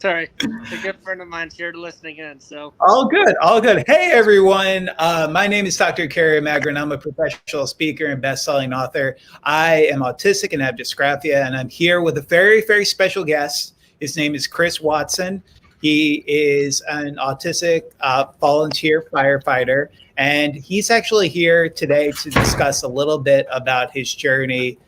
Sorry, it's a good friend of mine's here listening in. So, All good, all good. Hey, everyone. My name is Dr. Kerry Magrin. I'm a professional speaker and best-selling author. I am autistic and have dysgraphia, and I'm here with a very, very special guest. His name is Chris Watson. He is an autistic volunteer firefighter, and he's actually here today to discuss a little bit about his journey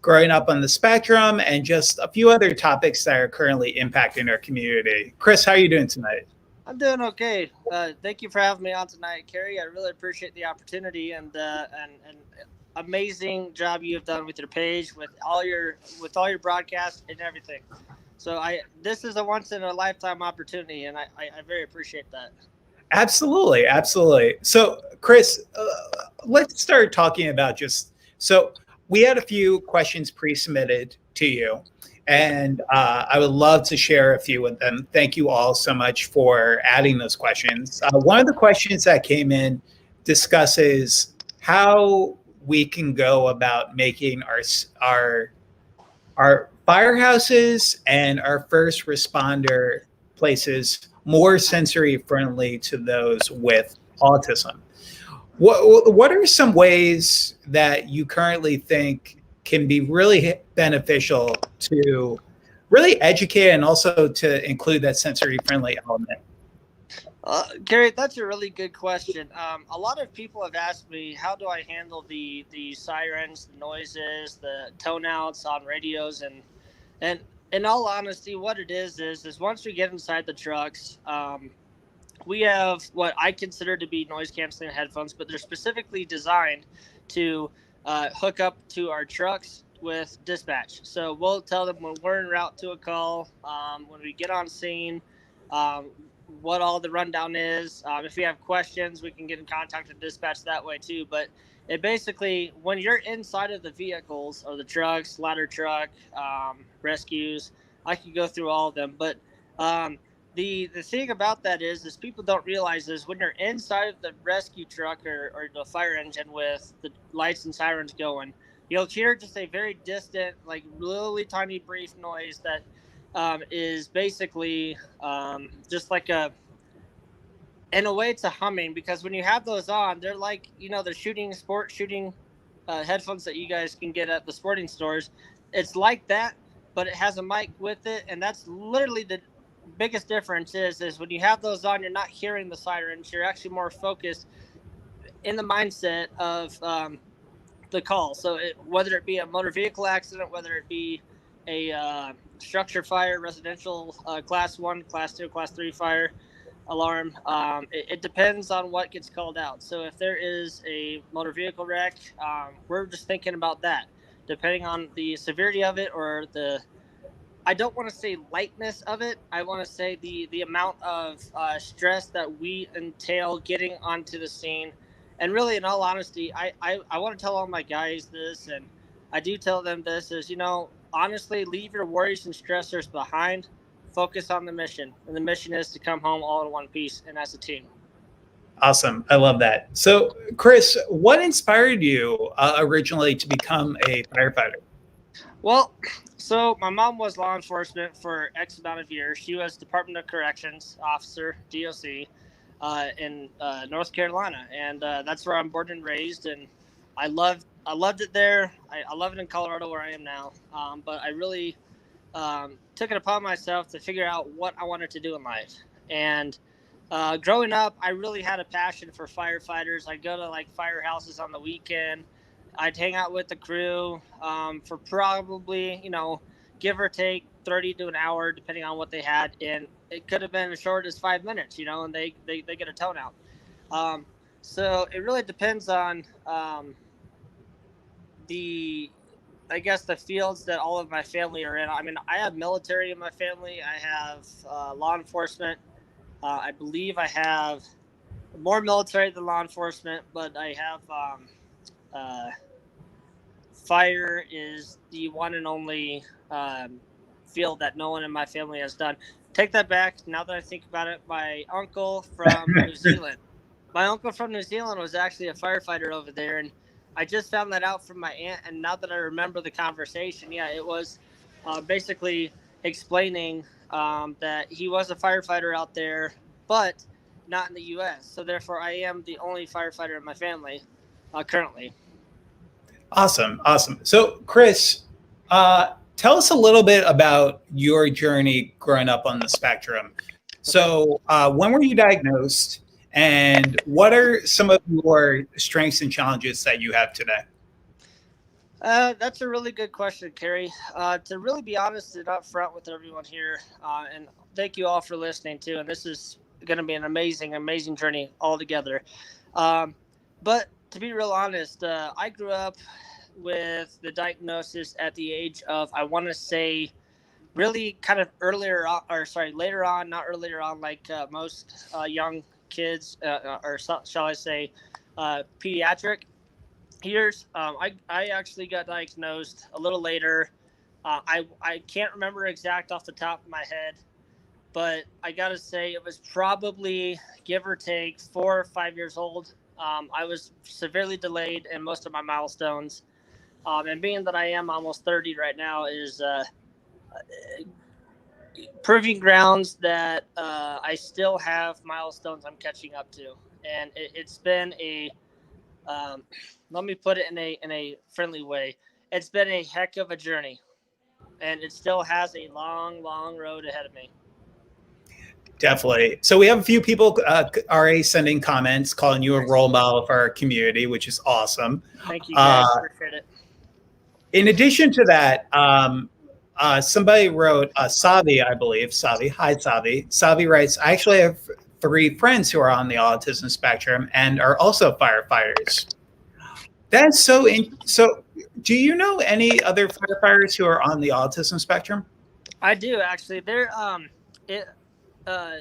growing up on the spectrum and just a few other topics that are currently impacting our community. Chris, how are you doing tonight? I'm doing okay. Thank you for having me on tonight, Kerry. I really appreciate the opportunity and amazing job you have done with your page, with all your broadcasts and everything. So I this is a once in a lifetime opportunity, and I very appreciate that. Absolutely, absolutely. So, Chris, let's start talking about so we had a few questions pre-submitted to you, and I would love to share a few of them. Thank you all so much for adding those questions. One of the questions that came in discusses how we can go about making our firehouses and our first responder places more sensory friendly to those with autism. What are some ways that you currently think can be really beneficial to really educate and also to include that sensory friendly element? Gary, that's a really good question. A lot of people have asked me, how do I handle the sirens, the noises, the tone outs on radios, and in all honesty, what it is once we get inside the trucks, we have what I consider to be noise canceling headphones, but they're specifically designed to hook up to our trucks with dispatch. So we'll tell them when we're en route to a call, when we get on scene, um, what all the rundown is. If we have questions, we can get in contact with dispatch that way too. But it basically, when you're inside of the vehicles or the trucks, ladder truck, rescues, I could go through all of them. But the thing about that is people don't realize is when you're inside of the rescue truck or the fire engine with the lights and sirens going, you'll hear just a very distant, like really tiny brief noise that is basically just like in a way, it's a humming, because when you have those on, they're like, the shooting headphones that you guys can get at the sporting stores. It's like that, but it has a mic with it, and that's literally the biggest difference is when you have those on, you're not hearing the sirens. You're actually more focused in the mindset of the call. So whether it be a motor vehicle accident, whether it be a structure fire, residential class 1, class 2, class 3 fire alarm, it depends on what gets called out. So if there is a motor vehicle wreck, we're just thinking about that, depending on the severity of it, or I don't want to say lightness of it. I want to say the amount of stress that we entail getting onto the scene. And really, in all honesty, I want to tell all my guys this, and I do tell them this, is, honestly, leave your worries and stressors behind. Focus on the mission. And the mission is to come home all in one piece and as a team. Awesome. I love that. So, Chris, what inspired you originally to become a firefighter? Well, so my mom was law enforcement for X amount of years. She was Department of Corrections officer, DOC, in North Carolina, and that's where I'm born and raised. And I loved it there. I love it in Colorado, where I am now. But I really took it upon myself to figure out what I wanted to do in life. And growing up, I really had a passion for firefighters. I'd go to like firehouses on the weekend. I'd hang out with the crew for probably, give or take 30 to an hour, depending on what they had. And it could have been as short as 5 minutes, and they get a tone out. So it really depends on I guess, the fields that all of my family are in. I mean, I have military in my family. I have law enforcement. I believe I have more military than law enforcement, but I have fire is the one and only field that no one in my family has done. Take that back. Now that I think about it, my uncle from New Zealand. My uncle from New Zealand was actually a firefighter over there, and I just found that out from my aunt. And now that I remember the conversation, yeah, it was basically explaining that he was a firefighter out there, but not in the U.S. So therefore, I am the only firefighter in my family currently. Awesome, awesome. So, Chris, tell us a little bit about your journey growing up on the spectrum. Okay. So, when were you diagnosed, and what are some of your strengths and challenges that you have today? That's a really good question, Kerry. To really be honest and upfront with everyone here, and thank you all for listening too. And this is going to be an amazing, amazing journey altogether. Um, but to be real honest, I grew up with the diagnosis at the age of, I want to say, really kind of earlier on, or sorry, later on, not earlier on, like most young kids, or shall I say, pediatric years. I actually got diagnosed a little later. I can't remember exact off the top of my head, but I gotta say it was probably give or take 4 or 5 years old. I was severely delayed in most of my milestones, and being that I am almost 30 right now is proving grounds that I still have milestones I'm catching up to, and it's been a um, let me put it in a friendly way. It's been a heck of a journey, and it still has a long, long road ahead of me. Definitely. So we have a few people already sending comments, calling you a Nice. role model for our community, which is awesome. Thank you, Uh, guys. Appreciate it. in addition to that, somebody wrote, Savi, I believe. Savi, hi Savi. Savi writes, I actually have three friends who are on the autism spectrum and are also firefighters. That's so. So, do you know any other firefighters who are on the autism spectrum? I do actually. It,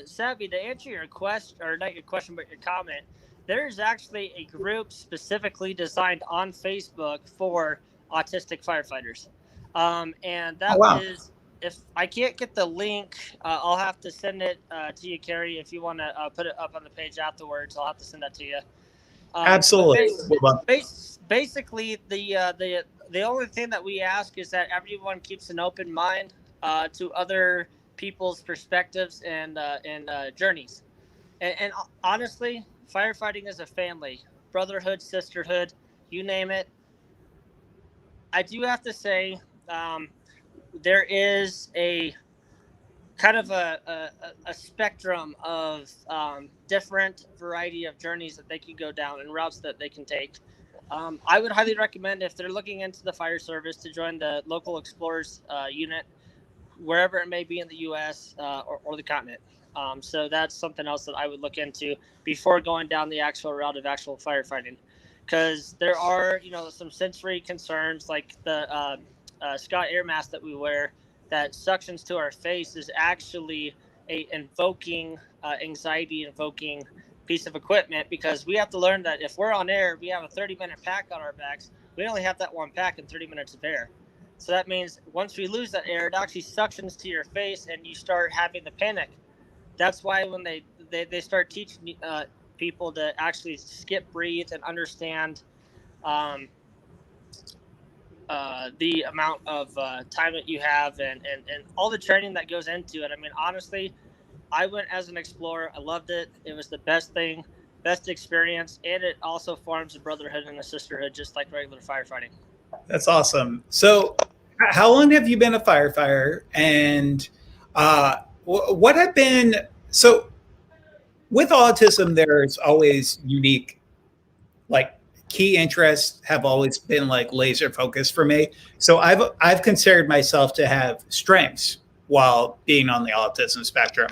Savvy, to answer your question, or not your question, but your comment, there is actually a group specifically designed on Facebook for autistic firefighters. And Oh that wow, is, if I can't get the link, I'll have to send it to you, Kerry. If you want to put it up on the page afterwards, I'll have to send that to you. But absolutely. Well, basically, the only thing that we ask is that everyone keeps an open mind to other people's perspectives and journeys. And honestly, firefighting is a family, brotherhood, sisterhood, you name it. I do have to say, um, there is a kind of a spectrum of different variety of journeys that they can go down and routes that they can take. I would highly recommend, if they're looking into the fire service, to join the local explorers unit, wherever it may be in the U.S. Or the continent. So that's something else that I would look into before going down the actual route of actual firefighting, because there are, some sensory concerns like the Scott air mask that we wear that suctions to our face is actually a invoking anxiety invoking piece of equipment, because we have to learn that if we're on air, we have a 30-minute pack on our backs. We only have that one pack in 30 minutes of air. So that means once we lose that air, it actually suctions to your face and you start having the panic. That's why when they start teaching people to actually skip, breathe, and understand um, the amount of time that you have, and all the training that goes into it. I mean, honestly, I went as an explorer. I loved it. It was the best thing, best experience, and it also forms a brotherhood and a sisterhood, just like regular firefighting. that's awesome. So, how long have you been a firefighter? And what have been so with autism? There's always unique, like key interests have always been like laser focused for me. So I've considered myself to have strengths while being on the autism spectrum.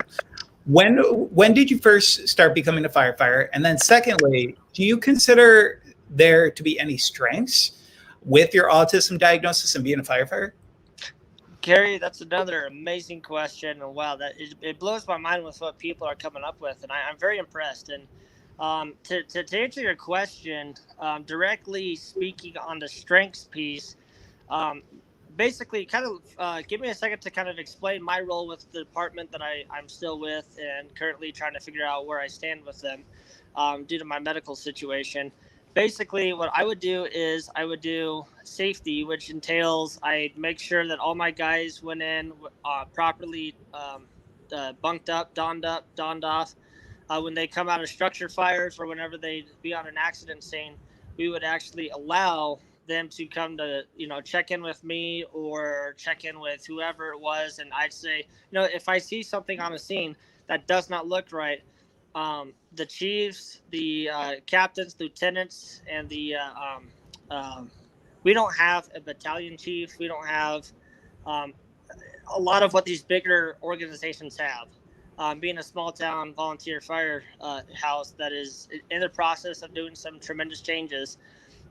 When did you first start becoming a firefighter? And then secondly, do you consider there to be any strengths with your autism diagnosis and being a firefighter? Gary, that's another amazing question, and wow, it blows my mind with what people are coming up with, and I'm very impressed. And to answer your question, directly speaking on the strengths piece, um, basically, kind of give me a second to kind of explain my role with the department that I'm still with, and currently trying to figure out where I stand with them due to my medical situation. basically what I would do is I would do safety, which entails I make sure that all my guys went in properly, bunked up, donned off. When they come out of structure fires or whenever they be on an accident scene, we would actually allow them to come to check in with me or check in with whoever it was, and I'd say, if I see something on a scene that does not look right, the chiefs, the captains, lieutenants, and the we don't have a battalion chief. We don't have um, a lot of what these bigger organizations have. Being a small town volunteer fire house that is in the process of doing some tremendous changes.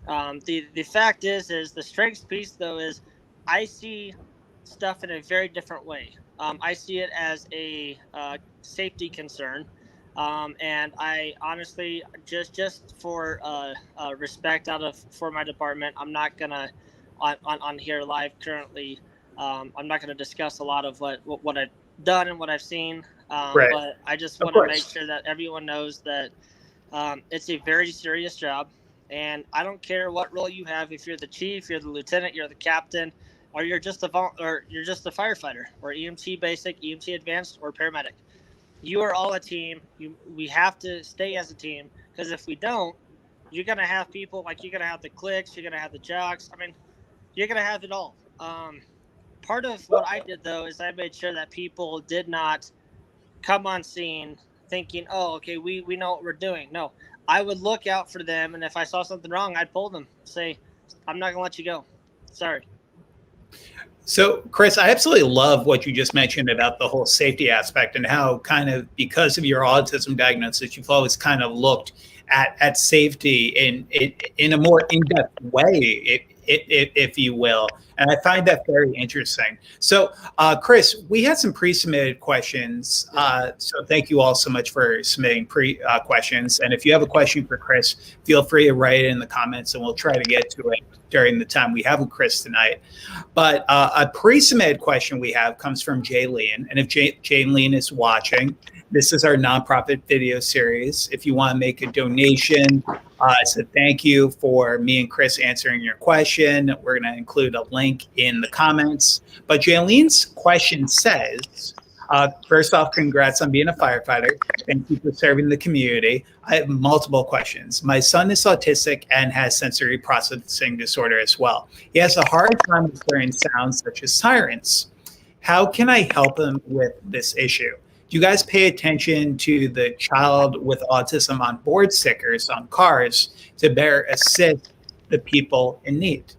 The fact is the strengths piece though is I see stuff in a very different way. I see it as a safety concern, and I honestly just for respect out of for my department, I'm not gonna on here live currently. I'm not gonna discuss a lot of what I've done and what I've seen, Right. but I just Of want to make course. sure that everyone knows that it's a very serious job, and I don't care what role you have. If you're the chief, you're the lieutenant, you're the captain, or you're just a firefighter, or EMT basic, EMT advanced, or paramedic. You are all a team. We have to stay as a team because if we don't, you're gonna have people like you're gonna have the cliques, you're gonna have the jocks. I mean, you're gonna have it all. Part of what I did though is I made sure that people did not come on scene thinking, oh, okay, we know what we're doing. No, I would look out for them, and if I saw something wrong, I'd pull them, say, I'm not going to let you go. Sorry. So, Chris, I absolutely love what you just mentioned about the whole safety aspect and how, kind of, because of your autism diagnosis, you've always kind of looked at safety in a more in depth way, if you will. And I find that very interesting. So, Chris, we had some pre submitted questions. So, thank you all so much for submitting pre questions. And if you have a question for Chris, feel free to write it in the comments and we'll try to get to it during the time we have with Chris tonight. But a pre-submitted question we have comes from Jaylene. And if Jaylene is watching, this is our nonprofit video series. If you want to make a donation, so thank you for me and Chris answering your question. We're going to include a link in the comments. But Jaylene's question says, first off, congrats on being a firefighter. Thank you for serving the community. I have multiple questions. My son is autistic and has sensory processing disorder as well. He has a hard time with certain sounds such as sirens. How can I help him with this issue? Do you guys pay attention to the child with autism on board stickers on cars to better assist the people in need?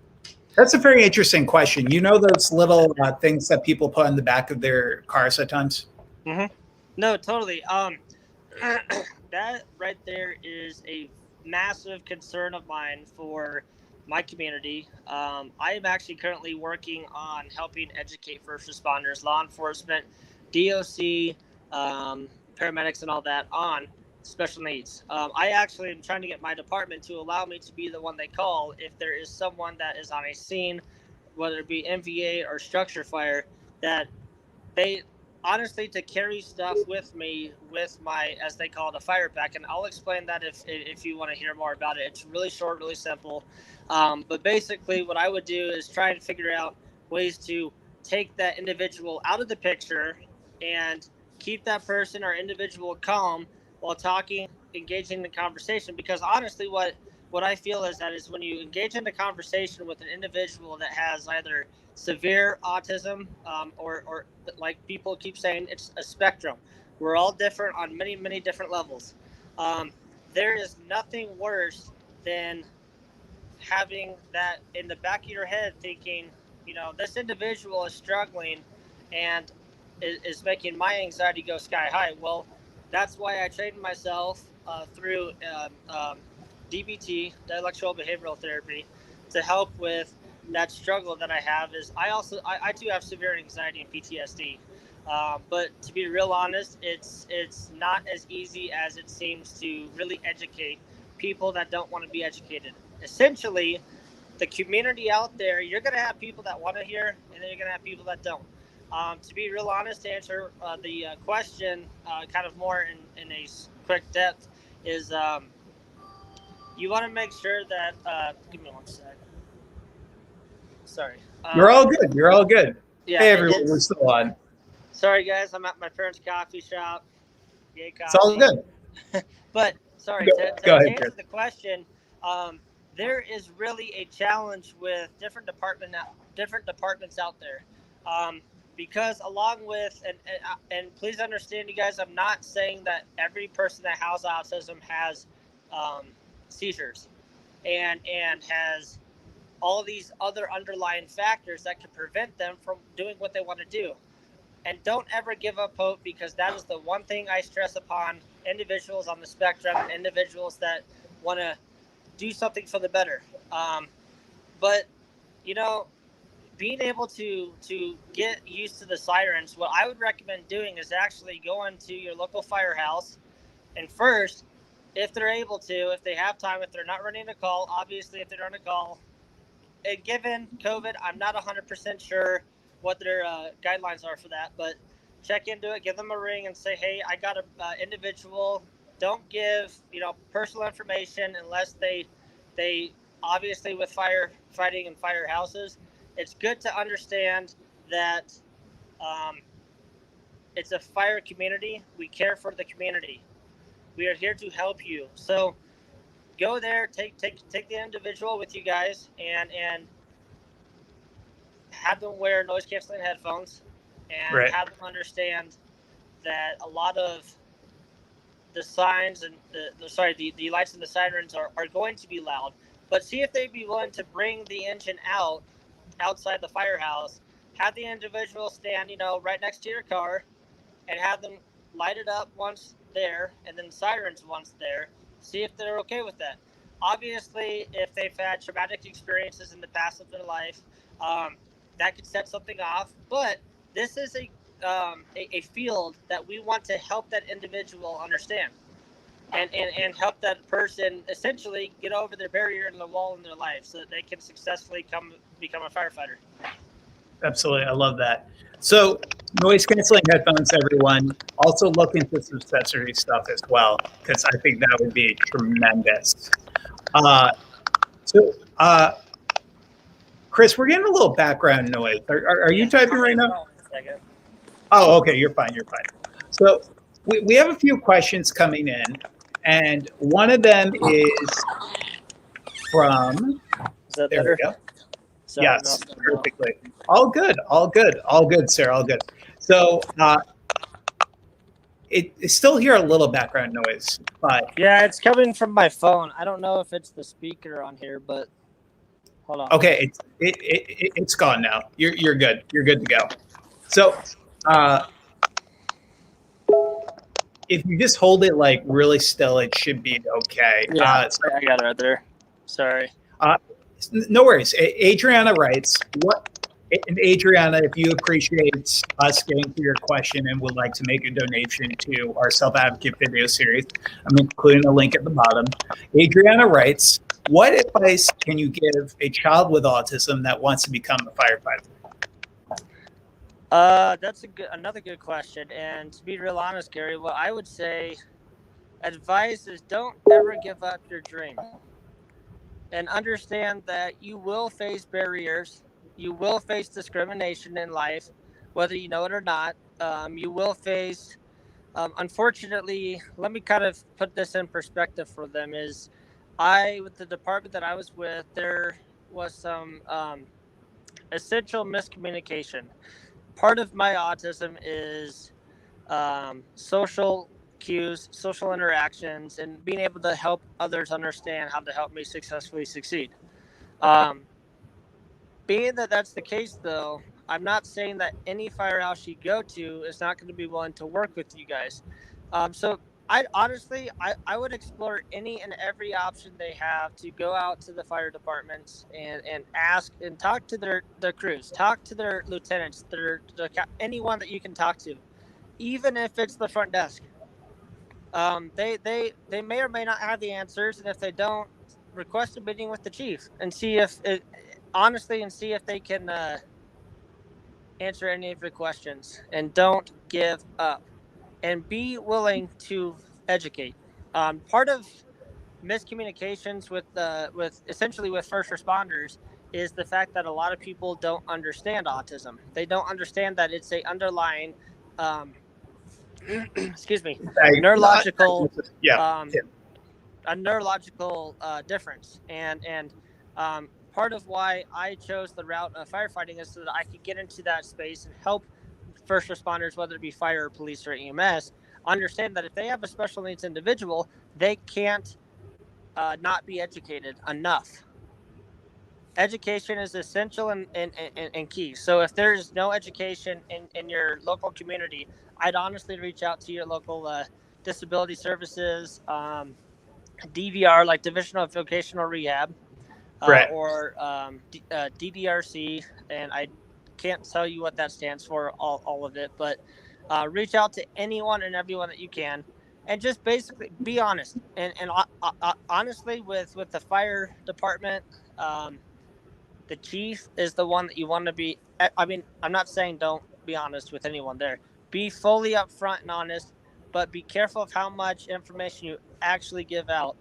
That's a very interesting question. You know those little things that people put on the back of their cars at times? Mm-hmm. No, totally. That right there is a massive concern of mine for my community. I am actually currently working on helping educate first responders, law enforcement, DOC, paramedics, and all that on special needs. I actually am trying to get my department to allow me to be the one they call if there is someone that is on a scene, whether it be MVA or structure fire, that they honestly to carry stuff with me with my, as they call it, a fire pack, and I'll explain that if you want to hear more about it. It's really short, really simple, but basically what I would do is try and figure out ways to take that individual out of the picture and keep that person or individual calm while talking, engaging in the conversation, because honestly what I feel is that is when you engage in a conversation with an individual that has either severe autism, or like people keep saying, it's a spectrum. We're all different on many, many different levels. Um, there is nothing worse than having that in the back of your head thinking, this individual is struggling and is making my anxiety go sky high. Well, that's why I trained myself through DBT, dialectical behavioral therapy, to help with that struggle that I have. Is I do have severe anxiety and PTSD. But to be real honest, it's not as easy as it seems to really educate people that don't want to be educated. Essentially, the community out there, you're going to have people that want to hear, and then you're going to have people that don't. To be real honest, to answer the question kind of more in a quick depth, is you want to make sure that. Give me one sec. Sorry. You're all good. You're all good. Yeah, Hey, everyone, we're it's. still on. Sorry, guys. I'm at my parents' coffee shop. Yay, It's all coffee. good. But sorry, Go, go to ahead, answer Chris. the question, there is really a challenge with different departments out there, because along with and please understand, you guys, I'm not saying that every person that has autism has um, seizures and has all these other underlying factors that can prevent them from doing what they want to do. And don't ever give up hope, because that is the one thing I stress upon individuals on the spectrum, individuals that want to do something for the better. But you know, being able to get used to the sirens, what I would recommend doing is actually going to your local firehouse, and first, if they're able to, if they have time, if they're not running a call, obviously if they're on a call, and given COVID, I'm not 100% sure what their guidelines are for that, but check into it, give them a ring, and say, "Hey, I got a individual." Don't give personal information unless they obviously, with firefighting and firehouses, it's good to understand that um, it's a fire community. We care for the community. We are here to help you. So go there, take the individual with you guys, and have them wear noise canceling headphones, and Right. have them understand that a lot of the signs and the lights and the sirens are going to be loud. But see if they'd be willing to bring the engine outside the firehouse, have the individual stand, right next to your car, and have them light it up once there, and then sirens once there. See if they're okay with that. Obviously, if they've had traumatic experiences in the past of their life, um, that could set something off. But this is a field that we want to help that individual understand, and help that person essentially get over their barrier and the wall in their life, so that they can successfully become a firefighter. Absolutely. I love that. So, noise canceling headphones, everyone. Also, look into some accessory stuff as well, because I think that would be tremendous. Uh, so, Chris, we're getting a little background noise. Are you Yeah. typing right now? Hold on a second. Oh, okay. You're fine. You're fine. So, we have a few questions coming in, and one of them is from, Is that there we better? go. Sorry, Yes, perfectly. All good, all good, all good, sir, all good. So it's still hear a little background noise, but Yeah, it's coming from my phone. I don't know if it's the speaker on here, but hold on. okay, it's gone now. You're good. You're good to go. So uh, if you just hold it like really still, it should be okay. Yeah, I got it right there. Sorry. No worries. Adriana writes, "What?" And Adriana, if you appreciate us getting to your question and would like to make a donation to our self-advocate video series, I'm including a link at the bottom. Adriana writes, "What advice can you give a child with autism that wants to become a firefighter?" That's another good question. And to be real honest, Gary, what I would say advice is, don't ever give up your dream, and understand that you will face barriers, you will face discrimination in life, whether you know it or not. You will face, unfortunately, let me kind of put this in perspective for them. Is with the department that I was with, there was some essential miscommunication. Part of my autism is social cues, social interactions, and being able to help others understand how to help me successfully succeed. Um, Being that that's the case, though, I'm not saying that any firehouse you go to is not going to be willing to work with you guys. So I honestly, I would explore any and every option they have to go out to the fire departments and ask and talk to their crews, talk to their lieutenants, anyone that you can talk to, even if it's the front desk. They may or may not have the answers, and if they don't, request a meeting with the chief and see if it, honestly, and see if they can answer any of your questions. And don't give up, and be willing to educate. Part of miscommunications with essentially with first responders is the fact that a lot of people don't understand autism. They don't understand that it's a underlying, um, excuse me, I, neurological, yeah, um, yeah, a neurological difference, and part of why I chose the route of firefighting is so that I could get into that space and help first responders, whether it be fire or police or EMS, understand that if they have a special needs individual, they can't not be educated enough. Education is essential and key. So if there's no education in your local community, I'd honestly reach out to your local disability services, DVR, like Division of Vocational Rehab, right. DDRC, and I can't tell you what that stands for, all of it, but reach out to anyone and everyone that you can, and just basically be honest. And honestly, with the fire department, the chief is the one that you want to be. I mean, I'm not saying don't be honest with anyone there. Be fully upfront and honest, but be careful of how much information you actually give out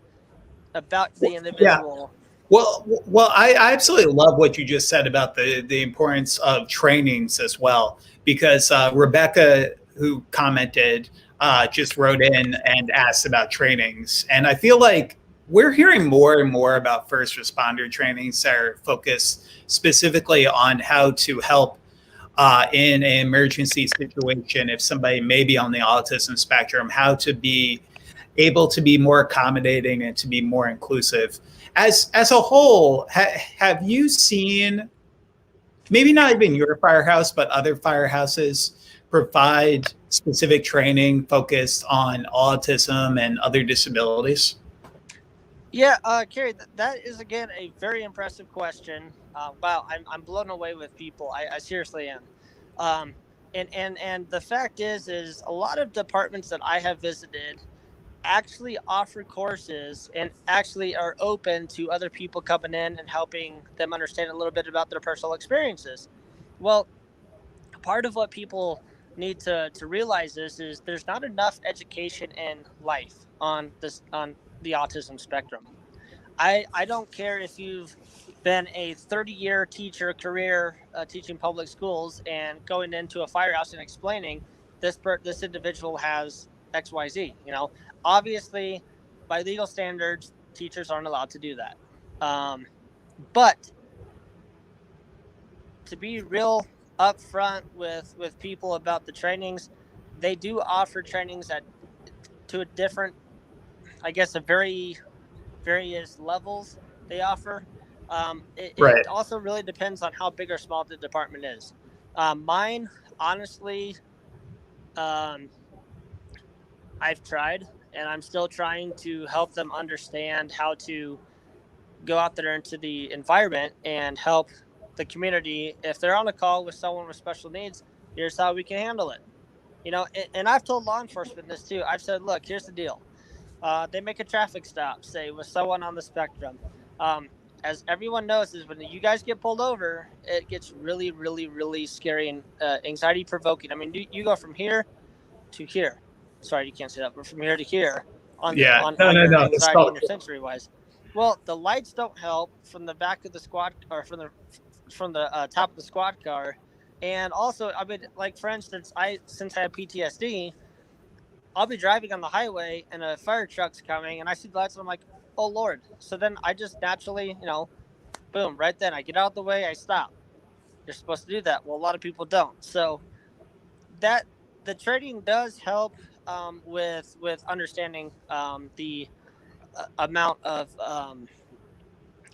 about the Yeah. individual. Well, I absolutely love what you just said about the importance of trainings as well, because Rebecca, who commented, just wrote in and asked about trainings, and I feel like we're hearing more and more about first responder trainings that are focused specifically on how to help in an emergency situation if somebody may be on the autism spectrum, how to be able to be more accommodating and to be more inclusive. As a whole, have you seen, maybe not even your firehouse, but other firehouses provide specific training focused on autism and other disabilities? Yeah, Kerry, that is again a very impressive question. Wow, I'm blown away with people. I seriously am. Um, and the fact is a lot of departments that I have visited actually offer courses and actually are open to other people coming in and helping them understand a little bit about their personal experiences. Well, part of what people need to realize is there's not enough education in life on the autism spectrum. I don't care if you've been a 30-year teacher career teaching public schools and going into a firehouse and explaining this individual has XYZ. Obviously, by legal standards, teachers aren't allowed to do that. But to be real upfront with people about the trainings, they do offer trainings at to a different, I guess, a very various levels they offer. It Right. also really depends on how big or small the department is. Mine, honestly, um, I've tried and I'm still trying to help them understand how to go out there into the environment and help the community. If they're on a call with someone with special needs, here's how we can handle it. And I've told law enforcement this too. I've said, look, here's the deal. They make a traffic stop, say, with someone on the spectrum. As everyone knows, is when you guys get pulled over, it gets really, really, really scary and anxiety provoking. I mean, you go from here to here. Sorry, you can't say that, but from here to here Yeah. No, on no, your no. That's anxiety called. and your sensory wise. Well, the lights don't help from the back of the squad or from the top of the squad car, and also, I mean, like for instance, since I have PTSD, I'll be driving on the highway and a fire truck's coming, and I see the lights, and I'm like, oh Lord. So then I just naturally, boom, right then I get out of the way, I stop. You're supposed to do that. Well, a lot of people don't. So that the training does help with understanding the amount of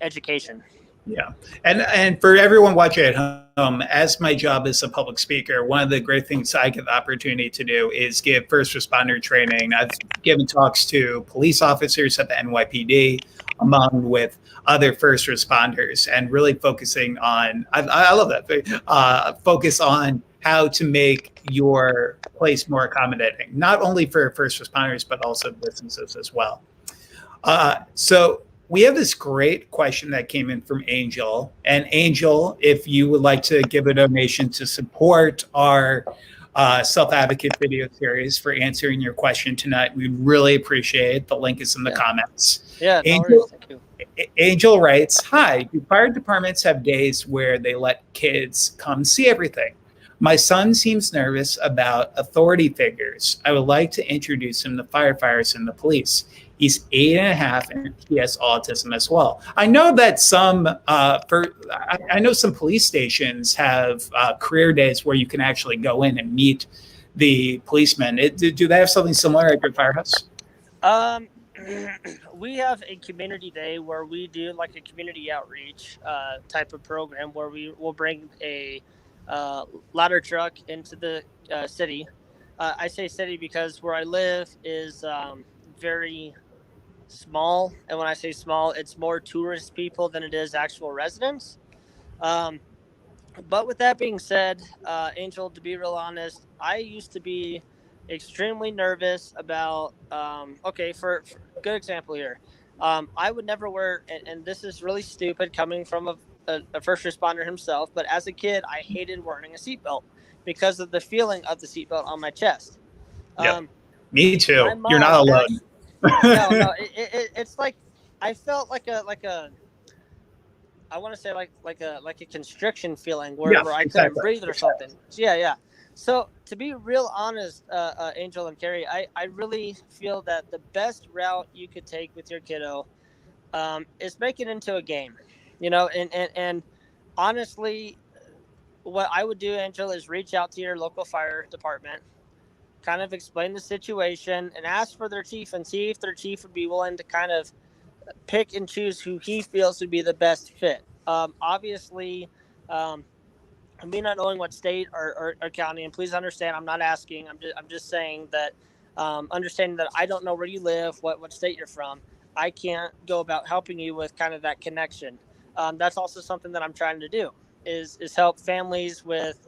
education. Yeah. And for everyone watching at home, as my job as a public speaker, one of the great things I get the opportunity to do is give first responder training. I've given talks to police officers at the NYPD, among with other first responders, and really focusing on, I love that, focus on how to make your place more accommodating, not only for first responders, but also businesses as well. So we have this great question that came in from Angel. And Angel, if you would like to give a donation to support our self-advocate video series for answering your question tonight. We really appreciate it. The link is in the comments. Yeah, no Angel, worries. Thank you. Angel writes, hi, do fire departments have days where they let kids come see everything? My son seems nervous about authority figures. I would like to introduce him to firefighters and the police. He's 8.5 and he has autism as well. I know that I know some police stations have career days where you can actually go in and meet the policemen. Do they have something similar at your firehouse? We have a community day where we do like a community outreach type of program where we will bring a ladder truck into the city. I say city because where I live is very small, and when I say small, it's more tourist people than it is actual residents. But with that being said, Angel, to be real honest, I used to be extremely nervous about okay, for good example here, I would never wear, and this is really stupid coming from a first responder himself, but as a kid I hated wearing a seatbelt because of the feeling of the seatbelt on my chest. Yep. Me too. My mom You're not alone. no, it's like I felt like a I want to say like a constriction feeling where I couldn't breathe or something. Yeah. So to be real honest, Angel and Kerry, I really feel that the best route you could take with your kiddo is make it into a game, and honestly, what I would do, Angel, is reach out to your local fire department, kind of explain the situation and ask for their chief and see if their chief would be willing to kind of pick and choose who he feels would be the best fit. Obviously, me not knowing what state or county, and please understand, I'm not asking. I'm just saying that, understanding that I don't know where you live, what state you're from. I can't go about helping you with kind of that connection. That's also something that I'm trying to do is help families with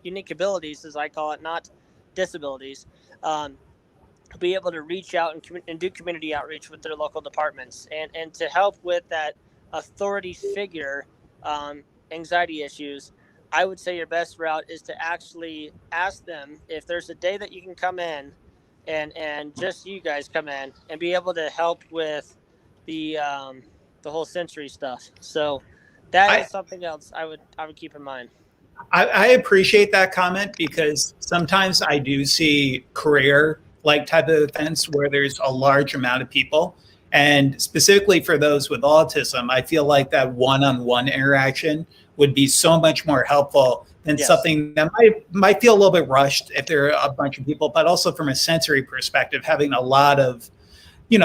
unique abilities, as I call it, not disabilities. Be able to reach out and do community outreach with their local departments and to help with that authority figure anxiety issues. I would say your best route is to actually ask them if there's a day that you can come in and just you guys come in and be able to help with the whole sensory stuff. So that is something else I would keep in mind. I appreciate that comment because sometimes I do see career like type of events where there's a large amount of people. And specifically for those with autism, I feel like that one-on-one interaction would be so much more helpful than something that might feel a little bit rushed if there are a bunch of people, but also from a sensory perspective, having a lot of,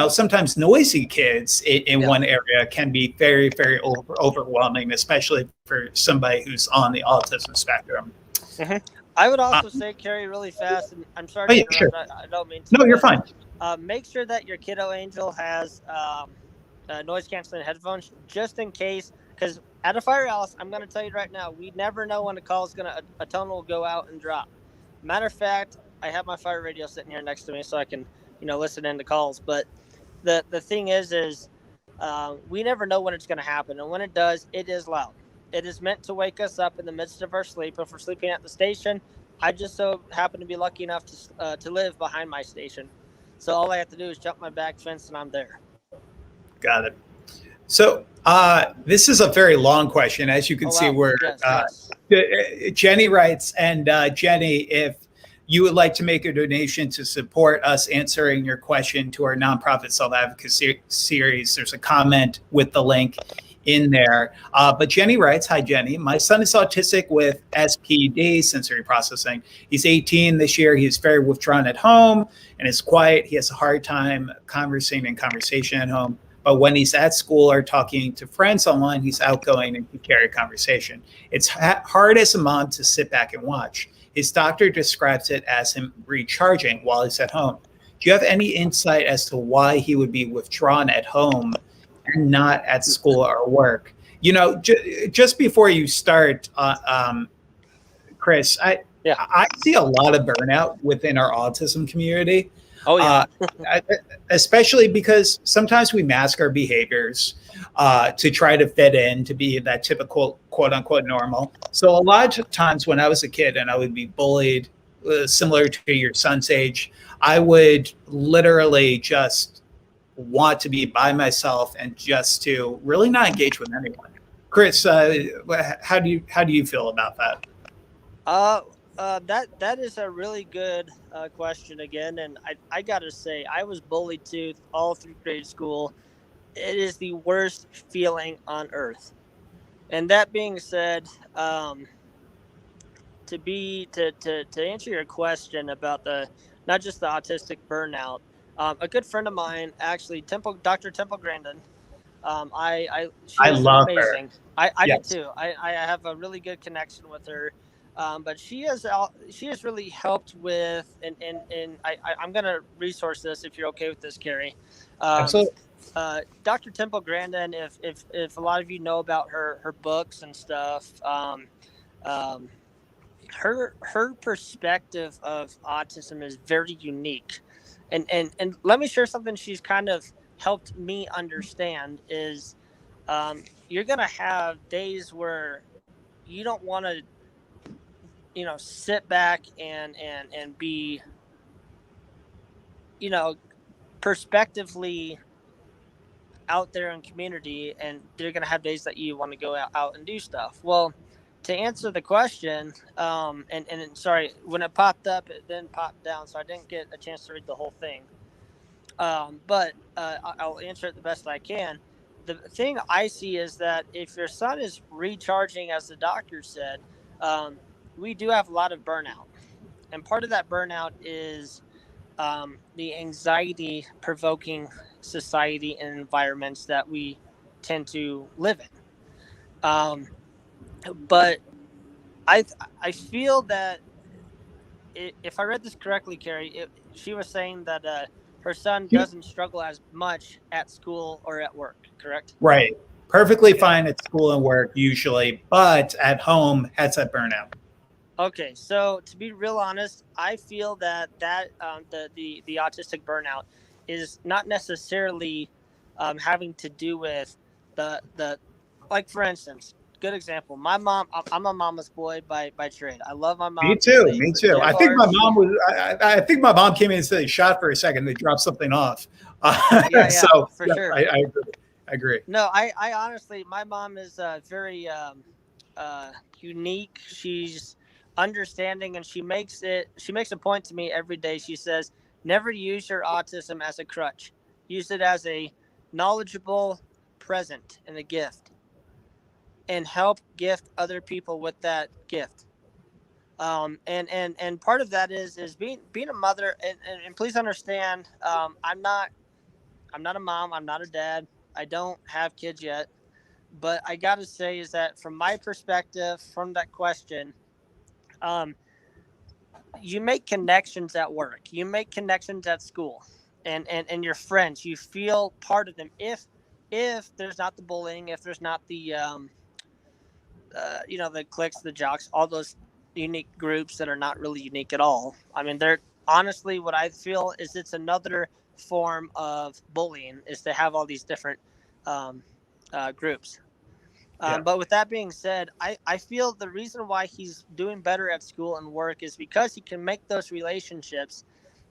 sometimes noisy kids in one area can be very, very overwhelming, especially for somebody who's on the autism spectrum. Mm-hmm. I would also say, Kerry, really fast, and I'm sorry to interrupt. Sure. I don't mean to. No, you're fine. Make sure that your kiddo, Angel, has noise canceling headphones just in case, because at a firehouse, I'm going to tell you right now, we never know when a tone will go out and drop. Matter of fact, I have my fire radio sitting here next to me so I can, listen in to calls. But the thing is we never know when it's going to happen. And when it does, it is loud. It is meant to wake us up in the midst of our sleep. If we're sleeping at the station, I just so happen to be lucky enough to live behind my station. So all I have to do is jump my back fence and I'm there. Got it. So this is a very long question. As you can see, Jenny writes, and Jenny, if you would like to make a donation to support us answering your question to our nonprofit self-advocacy series, there's a comment with the link in there. But Jenny writes, hi, Jenny. My son is autistic with SPD, sensory processing. He's 18 this year. He's very withdrawn at home and is quiet. He has a hard time conversing and conversation at home. But when he's at school or talking to friends online, he's outgoing and can carry a conversation. It's hard as a mom to sit back and watch. His doctor describes it as him recharging while he's at home. Do you have any insight as to why he would be withdrawn at home and not at school or work? Just before you start, Chris, Yeah. I see a lot of burnout within our autism community, Oh yeah. uh, especially because sometimes we mask our behaviors to try to fit in, to be that typical quote unquote normal. So a lot of times when I was a kid and I would be bullied, similar to your son's age, I would literally just want to be by myself and just to really not engage with anyone. Chris, how do you feel about that? Uh, that is a really good question again, and I gotta say I was bullied too all through grade school. It is the worst feeling on earth. And that being said, um, to answer your question about the not just the autistic burnout, a good friend of mine actually Dr. Temple Grandin. She I is love her. amazing. I do Yes. too. I have a really good connection with her. But she has really helped with and I'm gonna resource this if you're okay with this, Kerry. Um, Absolutely. Dr. Temple Grandin, if a lot of you know about her books and stuff, um, her perspective of autism is very unique, and let me share something she's kind of helped me understand is you're gonna have days where you don't want to sit back and be you know perspectively out there in community, and they're gonna have days that you want to go out and do stuff. Well, to answer the question, and sorry, when it popped up, it then popped down, so I didn't get a chance to read the whole thing. But I'll answer it the best I can. The thing I see is that if your son is recharging, as the doctor said, um, we do have a lot of burnout, and part of that burnout is the anxiety provoking society and environments that we tend to live in. Um, but I I feel that if I read this correctly, Carrie, she was saying that her son doesn't struggle as much at school or at work. Correct? Right. Perfectly Okay. fine at school and work usually, but at home has that burnout. Okay, so to be real honest, I feel that the autistic burnout is not necessarily having to do with the like, for instance, good example. My mom, I'm a mama's boy by trade. I love my Me mom too. dearly. Me too. Good I think Lord, my she mom was. I think my mom came in and said shot for a second. They dropped something off. yeah, So for yes, sure. I agree. I agree. No, I honestly, my mom is very uh, unique. She's understanding, and she makes a point to me every day. She says, "Never use your autism as a crutch. Use it as a knowledgeable present and a gift, and help gift other people with that gift." And part of that is being a mother, and please understand, I'm not a mom. I'm not a dad. I don't have kids yet. But I got to say is that from my perspective, from that question, um, you make connections at work, you make connections at school, and your friends. You feel part of them. If there's not the bullying, if there's not the the cliques, the jocks, all those unique groups that are not really unique at all. I mean, they're honestly what I feel is it's another form of bullying is to have all these different um, groups. Yeah. But with that being said, I feel the reason why he's doing better at school and work is because he can make those relationships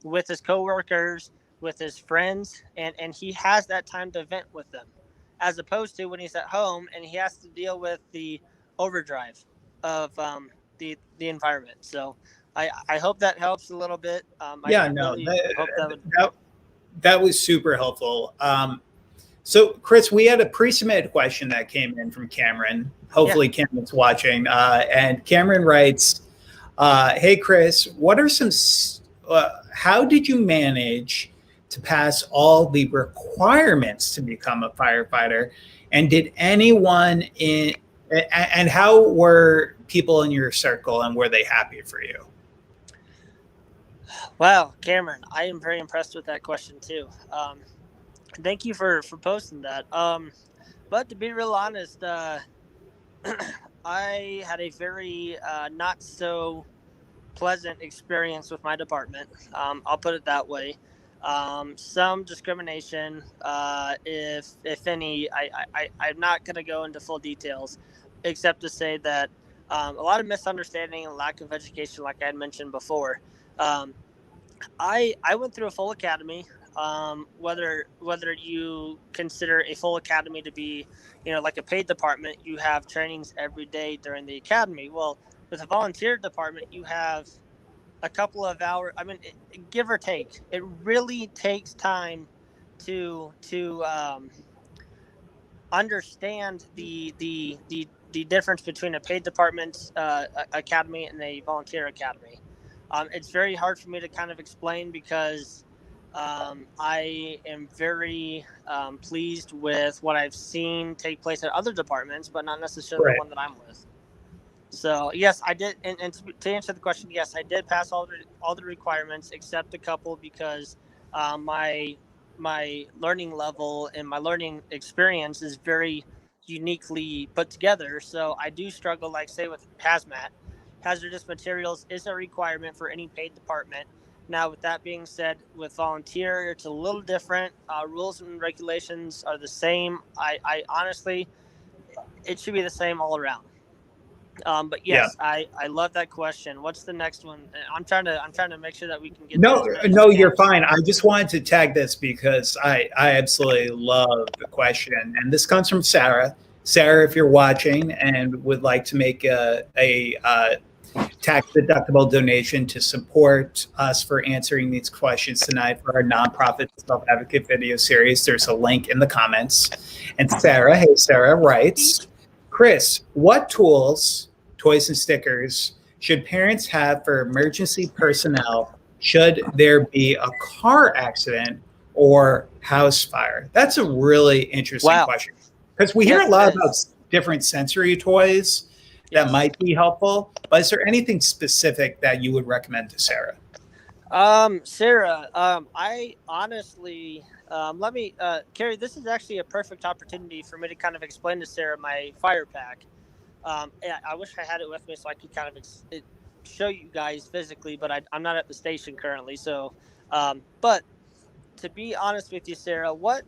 with his coworkers, with his friends, and he has that time to vent with them, as opposed to when he's at home and he has to deal with the overdrive of the environment. So I hope that helps a little bit. Yeah. I No. really hope that would. That, that was super helpful. So, Chris, we had a pre-submitted question that came in from Cameron. Yeah. Hopefully, Cameron's watching. And Cameron writes, "Hey, Chris, what are some? How did you manage to pass all the requirements to become a firefighter? And did anyone in? And how were people in your circle, and were they happy for you?" Wow, Cameron, I am very impressed with that question too. Thank you for posting that. But to be real honest, I had a very not so pleasant experience with my department. I'll put it that way. Some discrimination, if any. I'm not going to go into full details, except to say that a lot of misunderstanding and lack of education, like I had mentioned before. Um, I went through a full academy. Whether you consider a full academy to be, like a paid department, you have trainings every day during the academy. Well, with a volunteer department, you have a couple of hours. I mean, give or take, it really takes time to understand the difference between a paid department academy and a volunteer academy. It's very hard for me to kind of explain because I am very pleased with what I've seen take place at other departments, but not necessarily the Right. one that I'm with. So yes, I did, and to answer the question, yes, I did pass all the requirements except a couple because my learning level and my learning experience is very uniquely put together. So I do struggle, like say with hazmat, hazardous materials is a requirement for any paid department. Now, with that being said, with volunteer, it's a little different. Rules and regulations are the same. I honestly, it should be the same all around. But Yeah. yes, I love that question. What's the next one? I'm trying to make sure that we can get to No, as many as we no, can. you're fine. I just wanted to tag this because I absolutely love the question, and this comes from Sarah. Sarah, if you're watching and would like to make a tax deductible donation to support us for answering these questions tonight for our nonprofit self advocate video series, there's a link in the comments. And Sarah, hey Sarah, writes, Chris, what tools, toys, and stickers should parents have for emergency personnel should there be a car accident or house fire? That's a really interesting Wow. question because we hear a Yes, it lot about is. different sensory toys that Yes. might be helpful. But is there anything specific that you would recommend to Sarah? Sarah, I honestly, let me, Kerry, this is actually a perfect opportunity for me to kind of explain to Sarah my fire pack. I wish I had it with me so I could kind of show you guys physically, but I'm not at the station currently. So, but to be honest with you, Sarah, what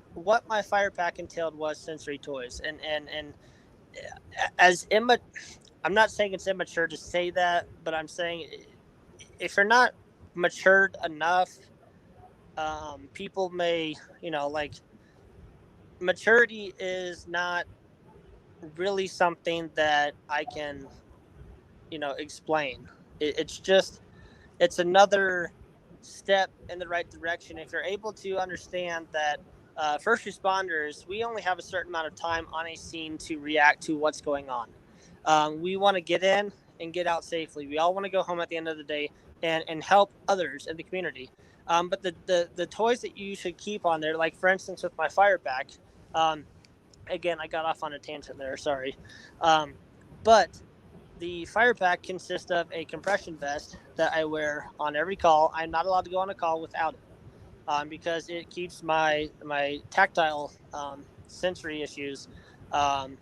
my fire pack entailed was sensory toys, and as I'm not saying it's immature to say that, but I'm saying if you're not matured enough, people may, like maturity is not really something that I can, explain. It's just it's another step in the right direction if you're able to understand that first responders, we only have a certain amount of time on a scene to react to what's going on. We want to get in and get out safely. We all want to go home at the end of the day and help others in the community. But the toys that you should keep on there, like for instance with my fire pack, um, again, I got off on a tangent there, sorry. um, but the fire pack consists of a compression vest that I wear on every call. I'm not allowed to go on a call without it, because it keeps my tactile sensory issues um,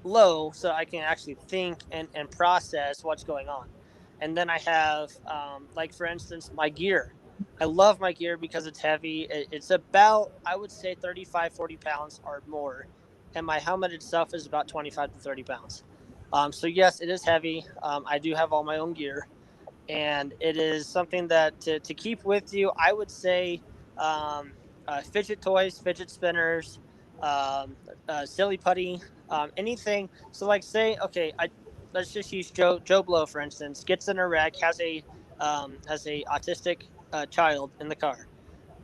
low, so I can actually think and process what's going on. And then I have, like for instance, my gear. I love my gear because it's heavy. It's about, I would say, 35, 40 pounds or more. And my helmet itself is about 25 to 30 pounds. So yes, it is heavy. I do have all my own gear, and it is something that to keep with you, I would say, fidget toys, fidget spinners, um, silly putty, anything. So like say, okay, let's just use Joe Blow for instance. Gets in a wreck, has a autistic child in the car.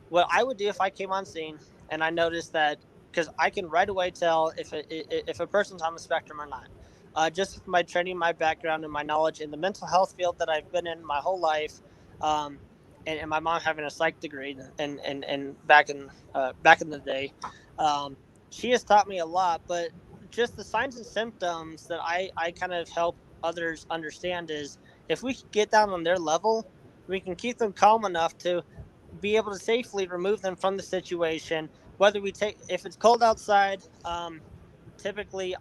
What I would do if I came on scene and I noticed that, because I can right away tell if a person's on the spectrum or not. Just with my training, my background, and my knowledge in the mental health field that I've been in my whole life, um, and my mom having a psych degree, and back in the day, um, she has taught me a lot. But just the signs and symptoms that I kind of help others understand is if we get down on their level, we can keep them calm enough to be able to safely remove them from the situation. Whether we take, if it's cold outside, typically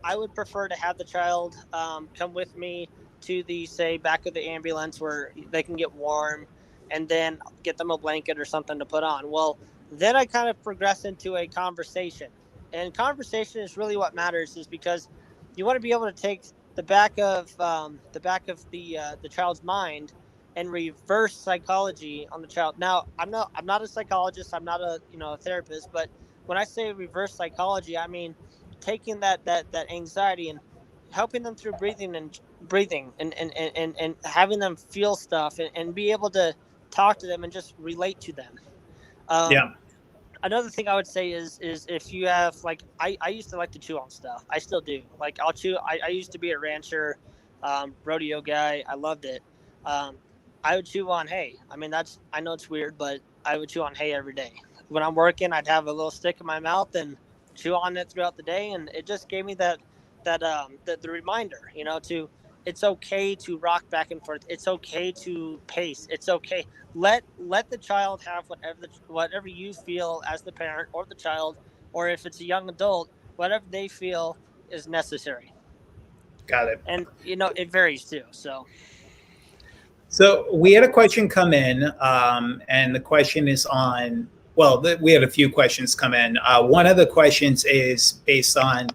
I would prefer to have the child come with me to the, say, back of the ambulance where they can get warm, and then get them a blanket or something to put on. Well, then I kind of progress into a conversation, and conversation is really what matters, is because you want to be able to take the child's mind and reverse psychology on the child. Now, I'm not a psychologist, I'm not a therapist, but when I say reverse psychology, I mean taking that anxiety and helping them through breathing and having them feel stuff, and be able to talk to them and just relate to them. Um, Yeah. Another thing I would say is if you have, like, I used to like to chew on stuff. I still do. Like, I'll chew. I used to be a rancher, rodeo guy. I loved it. Um, I would chew on hay. I mean, I know it's weird, but I would chew on hay every day. When I'm working, I'd have a little stick in my mouth and chew on it throughout the day, and it just gave me the reminder, to it's okay to rock back and forth. It's okay to pace. It's okay. Let the child have whatever you feel as the parent or the child, or if it's a young adult, whatever they feel is necessary. Got it. And it varies too. So So we had a question come in, and the question is on. Well, we had a few questions come in. One of the questions is based on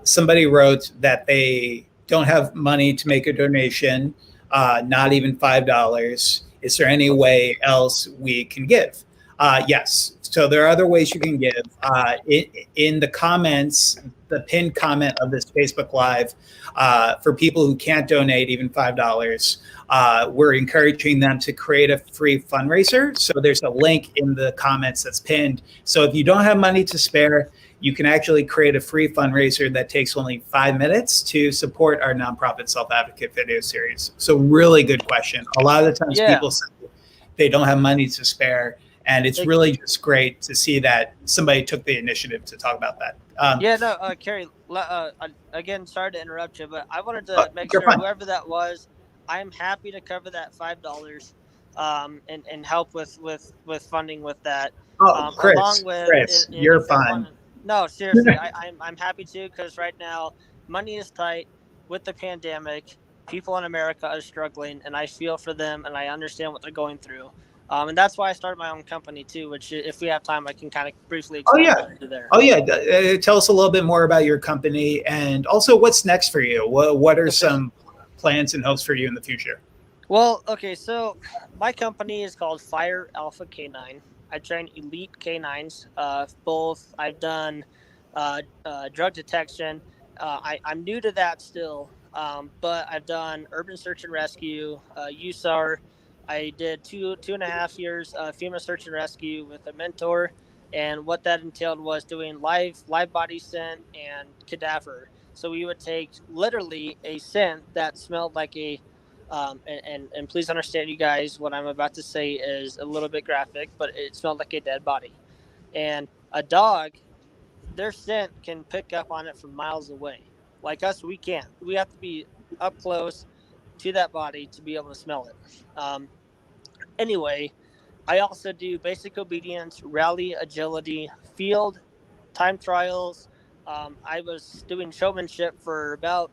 somebody wrote that they don't have money to make a donation, not even $5. Is there any okay. way else we can give? Yes. So there are other ways you can give. In the comments, the pinned comment of this Facebook Live, for people who can't donate even $5, we're encouraging them to create a free fundraiser. So there's a link in the comments that's pinned. So if you don't have money to spare, you can actually create a free fundraiser that takes only 5 minutes to support our nonprofit self-advocate video series. So really good question. A lot of the times Yeah. people say they don't have money to spare. And it's Ex- really just great to see that somebody took the initiative to talk about that. yeah. No, Kerry. Again, sorry to interrupt you, but I wanted to make You're sure fine. whoever that was, I'm happy to cover that $5, and help with funding with that. Oh, Along Chris, with Chris, you're if they fine. want to. No, seriously, I'm happy to, because right now money is tight with the pandemic. People in America are struggling, and I feel for them, and I understand what they're going through. And that's why I started my own company too. Which, if we have time, I can kind of briefly Oh explain what yeah. I do there. Oh yeah. Tell us a little bit more about your company and also what's next for you. What are Okay. some plans and hopes for you in the future? Well, okay, so my company is called Fire Alpha K9. I train elite canines. Both I've done drug detection. I'm new to that still, but I've done urban search and rescue, USAR. I did 2.5 years FEMA search and rescue with a mentor, and what that entailed was doing live body scent and cadaver. So we would take literally a scent that smelled like a and please understand, you guys, what I'm about to say is a little bit graphic, but it smelled like a dead body. And a dog, their scent can pick up on it from miles away. Like us, we can't. We have to be up close to that body to be able to smell it. Anyway, I also do basic obedience, rally agility, field time trials. I was doing showmanship for about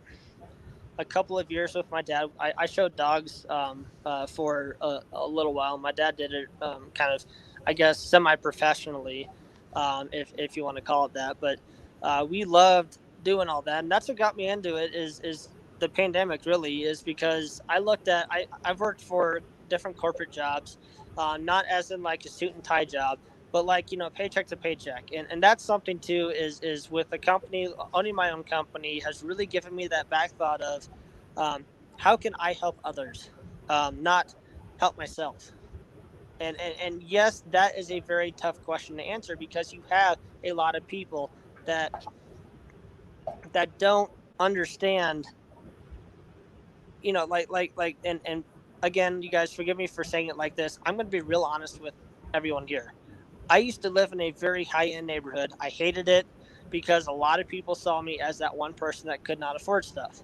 a couple of years with my dad. I showed dogs for a little while. My dad did it kind of, I guess, semi-professionally, if you want to call it that. But we loved doing all that, and that's what got me into it. Is the pandemic, really, is because I've worked for different corporate jobs, not as in like a suit and tie job, but like, paycheck to paycheck. And that's something too, is with a company, owning my own company has really given me that back thought of, how can I help others, not help myself. And yes, that is a very tough question to answer, because you have a lot of people that don't understand, and again, you guys forgive me for saying it like this. I'm going to be real honest with everyone here. I used to live in a very high end neighborhood. I hated it because a lot of people saw me as that one person that could not afford stuff.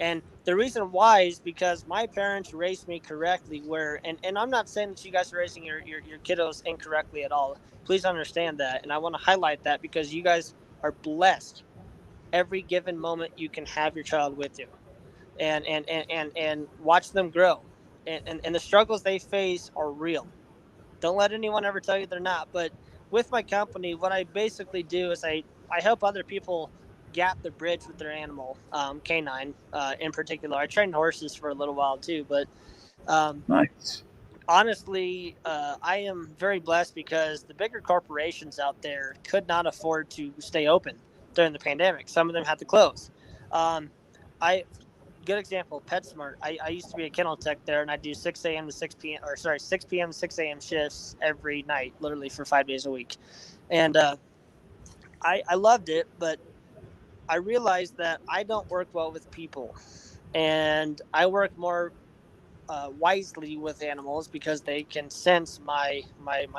And the reason why is because my parents raised me correctly, and I'm not saying that you guys are raising your kiddos incorrectly at all. Please understand that. And I want to highlight that, because you guys are blessed every given moment you can have your child with you. and watch them grow. And the struggles they face are real. Don't let anyone ever tell you they're not. But with my company, what I basically do is I help other people gap the bridge with their animal, canine in particular. I trained horses for a little while too, but um, Nice. honestly, I am very blessed because the bigger corporations out there could not afford to stay open during the pandemic. Some of them had to close. Um, I Good example, PetSmart. I used to be a kennel tech there, and I do 6 a.m. to 6 p.m. or sorry, 6 p.m. to 6 a.m. shifts every night, literally for 5 days a week. And I loved it, but I realized that I don't work well with people, and I work more wisely with animals because they can sense my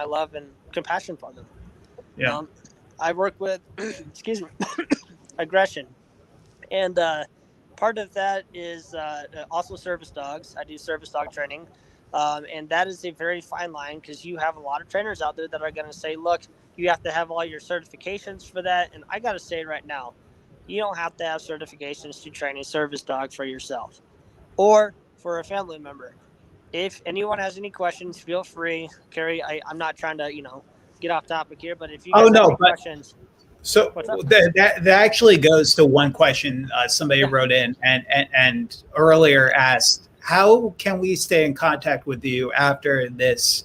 love and compassion for them. Yeah. I work with excuse me aggression, and part of that is also service dogs. I do service dog training, and that is a very fine line because you have a lot of trainers out there that are going to say, "Look, you have to have all your certifications for that." And I got to say right now, you don't have to have certifications to train a service dog for yourself or for a family member. If anyone has any questions, feel free. Kerry, I'm not trying to get off topic here, but if you Oh guys have no, any but questions, so what's up? that actually goes to one question somebody Yeah. wrote in and earlier asked, how can we stay in contact with you after this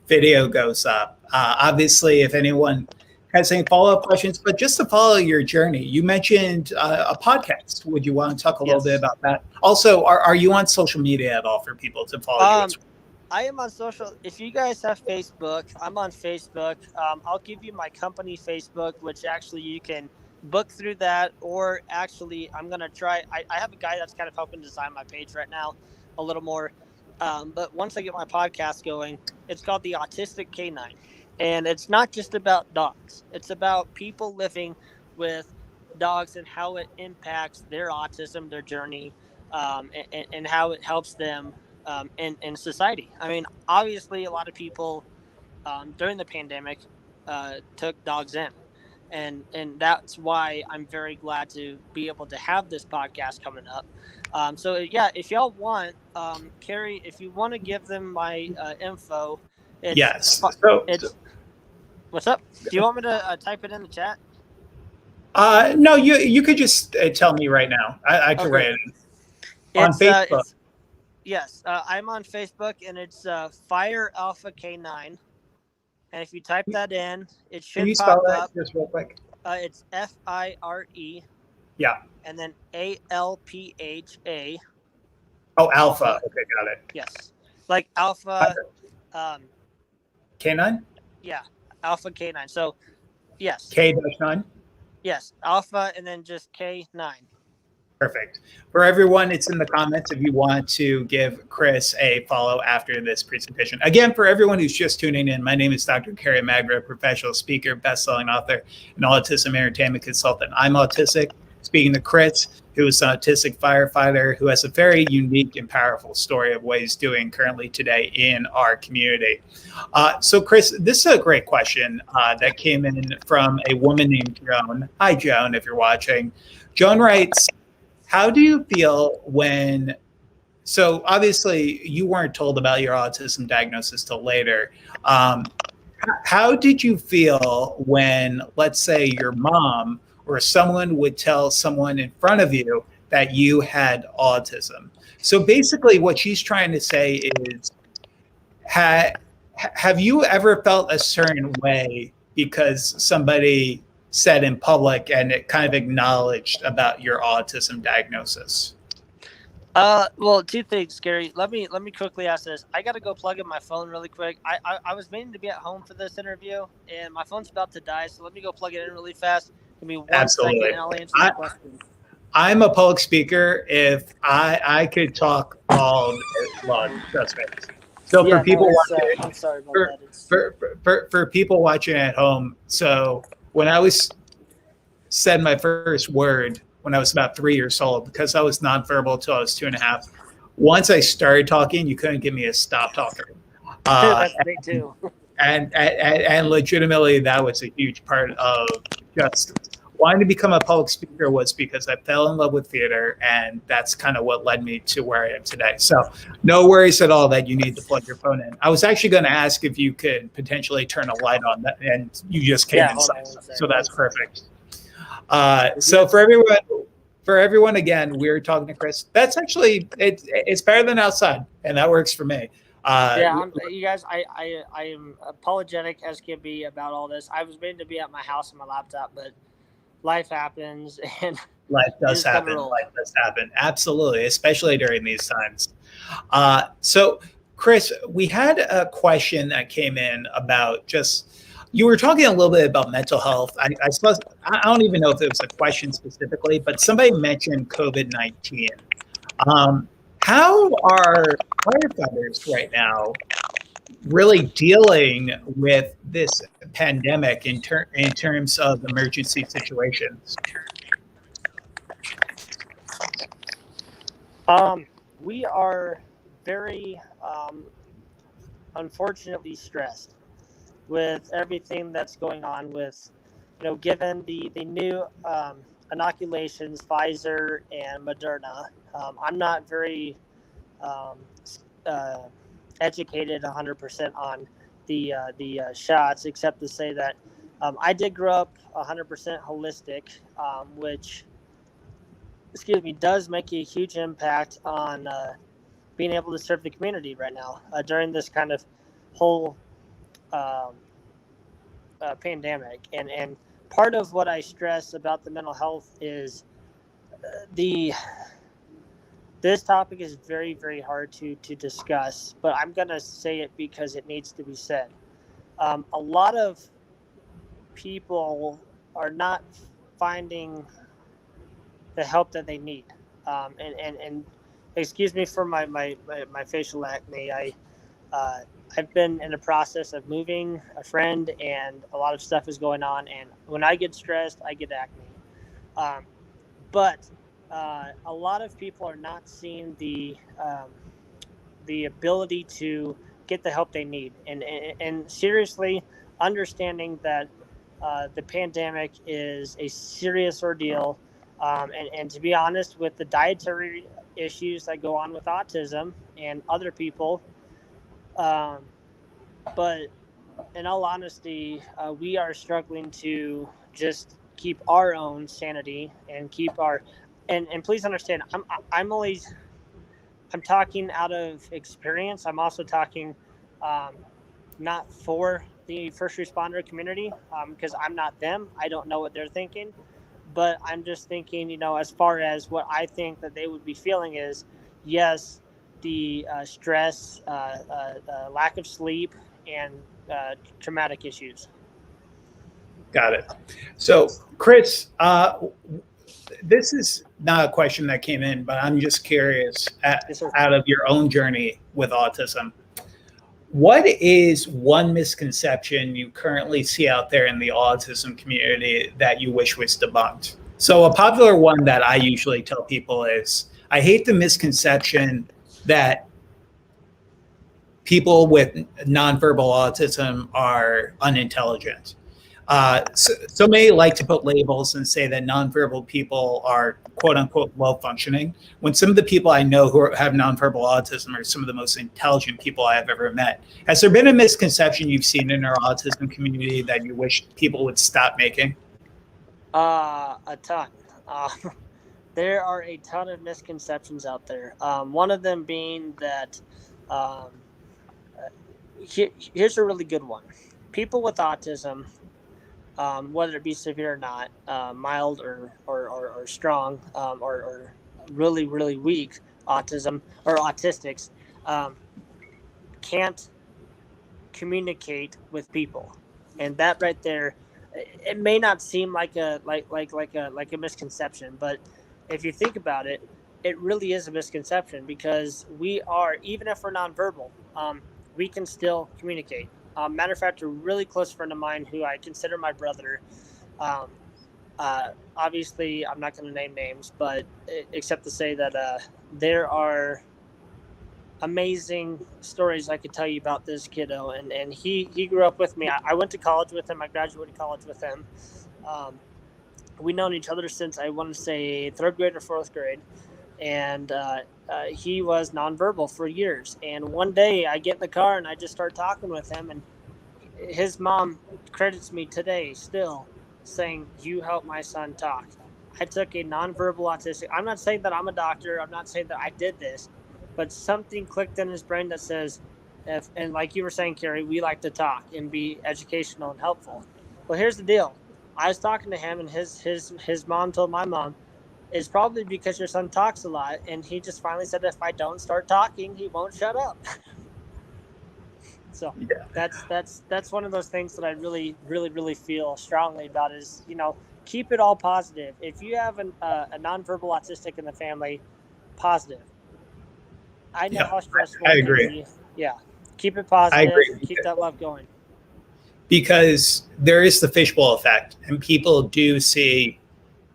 video goes up? Obviously, if anyone has any follow-up questions, but just to follow your journey, you mentioned a podcast. Would you want to talk a little bit Yes. about that? Also, are you on social media at all for people to follow you as Um, well? I am on social. If you guys have Facebook, I'm on Facebook. I'll give you my company Facebook, which actually you can book through that, or actually, I'm gonna try. I have a guy that's kind of helping design my page right now a little more. But once I get my podcast going, it's called the Autistic Canine, and it's not just about dogs. It's about people living with dogs and how it impacts their autism, their journey, and how it helps them in society. I mean, obviously, a lot of people during the pandemic took dogs in, and that's why I'm very glad to be able to have this podcast coming up. So yeah, if y'all want, Kerry, if you want to give them my info, it's Yes. So it's what's up? Do you want me to type it in the chat? no, you could just tell me right now. I can Okay, write it on Facebook. it's yes, I'm on Facebook, and it's Fire Alpha K9. And if you type that in, it Can should you pop spell that up. just real quick? It's Fire Yeah. and then Alpha. Oh, Alpha. Alpha, Okay, got it. yes, like Alpha. Um, K9? yeah, Alpha K9. So yes, K-9? yes, Alpha, and then just K9. Perfect. For everyone, it's in the comments if you want to give Chris a follow after this presentation. Again, for everyone who's just tuning in, my name is Dr. Kerry Magra, professional speaker, best-selling author, and autism entertainment consultant. I'm autistic. Speaking to Chris, who is an autistic firefighter who has a very unique and powerful story of what he's doing currently today in our community. So, Chris, this is a great question that came in from a woman named Joan. Hi, Joan, if you're watching. Joan writes, how do you feel when, so obviously you weren't told about your autism diagnosis till later. How did you feel when, let's say, your mom or someone would tell someone in front of you that you had autism? So basically what she's trying to say is, have you ever felt a certain way because somebody said in public and it kind of acknowledged about your autism diagnosis? Well, two things, Gary. Let me quickly ask this. I got to go plug in my phone really quick. I was meaning to be at home for this interview, and my phone's about to die. So let me go plug it in really fast. Give me 1 second, Absolutely. and I'll answer the question. I'm a public speaker. If I could talk all day long, trust me. So Yeah, for people no, watching, I'm sorry about for, that. It's for people watching at home, so when I was said my first word when I was about 3 years old, because I was nonverbal until I was 2.5. Once I started talking, you couldn't get me to stop talking. that's me too. And legitimately, that was a huge part of just wanting to become a public speaker was because I fell in love with theater, and that's kind of what led me to where I am today. So no worries at all that you need to plug your phone in. I was actually going to ask if you could potentially turn a light on, that, and you just came inside, so that's perfect. So for everyone, again, we're talking to Chris. That's actually it's better than outside, and that works for me. You guys, I am apologetic as can be about all this. I was meant to be at my house on my laptop, but life happens, and life does happen. Life does happen, absolutely, especially during these times. So, Chris, we had a question that came in about just. You were talking a little bit about mental health. I suppose I don't even know if it was a question specifically, but somebody mentioned COVID-19. How are firefighters right now really dealing with this pandemic in terms of emergency situations? We are very unfortunately stressed with everything that's going on with, given the new inoculations, Pfizer and Moderna. I'm not very educated 100% on the shots, except to say that I did grow up 100% holistic, which, does make a huge impact on being able to serve the community right now during this kind of whole pandemic. And part of what I stress about the mental health is this topic is very, very hard to discuss, but I'm going to say it because it needs to be said. A lot of people are not finding the help that they need. And excuse me for my facial acne. I've been in the process of moving a friend, and a lot of stuff is going on. And when I get stressed, I get acne. But a lot of people are not seeing the ability to get the help they need, and seriously understanding that the pandemic is a serious ordeal. And to be honest, with the dietary issues that go on with autism and other people, but in all honesty, we are struggling to just keep our own sanity and keep our, and please understand, I'm talking out of experience. I'm also talking not for the first responder community, because I'm not them. I don't know what they're thinking, but I'm just thinking, as far as what I think that they would be feeling is, yes, the stress, lack of sleep, and traumatic issues. Got it. So, Chris, this is not a question that came in, but I'm just curious, out of your own journey with autism, what is one misconception you currently see out there in the autism community that you wish was debunked? So a popular one that I usually tell people is, I hate the misconception that people with nonverbal autism are unintelligent. So many like to put labels and say that nonverbal people are quote unquote well functioning, when some of the people I know who have nonverbal autism are some of the most intelligent people I have ever met. Has there been a misconception you've seen in our autism community that you wish people would stop making? A ton. There are a ton of misconceptions out there. One of them being that here's a really good one. People with autism, whether it be severe or not, mild or strong, or really, really weak autism or autistics, can't communicate with people. And that right there, it may not seem like a misconception, but if you think about it, it really is a misconception, because we are, even if we're nonverbal, we can still communicate. Matter of fact, a really close friend of mine who I consider my brother, obviously I'm not going to name names, but except to say that there are amazing stories I could tell you about this kiddo, and he grew up with me. I went to college with him. I graduated college with him. we known each other since I want to say third grade or fourth grade, and he was nonverbal for years. And one day I get in the car and I just start talking with him, and his mom credits me today still saying, "You helped my son talk." I took a nonverbal autistic. I'm not saying that I'm a doctor. I'm not saying that I did this, but something clicked in his brain that says, if, and like you were saying, Kerry, we like to talk and be educational and helpful. Well, here's the deal. I was talking to him, and his mom told my mom, "It's probably because your son talks a lot." And he just finally said, "If I don't start talking, he won't shut up." So Yeah. that's one of those things that I really feel strongly about is, keep it all positive. If you have a nonverbal autistic in the family, positive. I know Yeah. how stressful I it can agree. be. Yeah, keep it I positive. agree. Keep that love going. Because there is the fishbowl effect, and people do see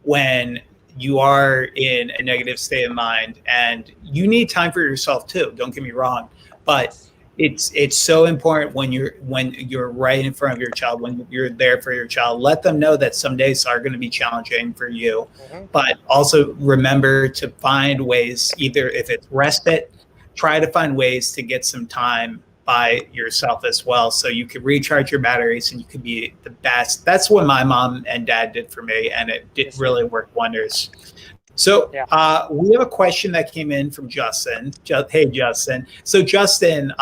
when you are in a negative state of mind, and you need time for yourself too. Don't get me wrong, but Yes. it's so important when you're right in front of your child, when you're there for your child. Let them know that some days are going to be challenging for you, Mm-hmm. but also remember to find ways. Either if it's respite, try to find ways to get some time by yourself as well, so you can recharge your batteries and you can be the best. That's what my mom and dad did for me, and it did Yes, sir. really work wonders. So Yeah. we have a question that came in from Justin. Hey, Justin. So Justin,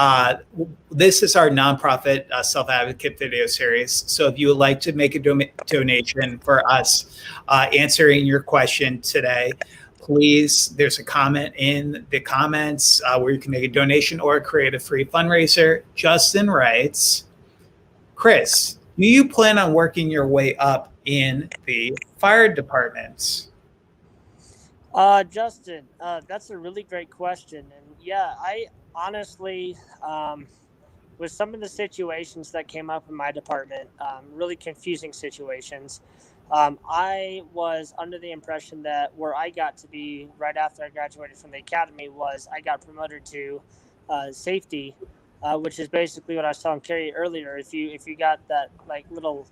this is our nonprofit self-advocate video series. So if you would like to make a donation for us answering your question today, please, there's a comment in the comments where you can make a donation or create a free fundraiser. Justin writes, Chris, do you plan on working your way up in the fire department? Justin, that's a really great question, and yeah, I honestly, with some of the situations that came up in my department, really confusing situations. I was under the impression that where I got to be right after I graduated from the academy was I got promoted to safety, which is basically what I was telling Kerry earlier. If you got that like little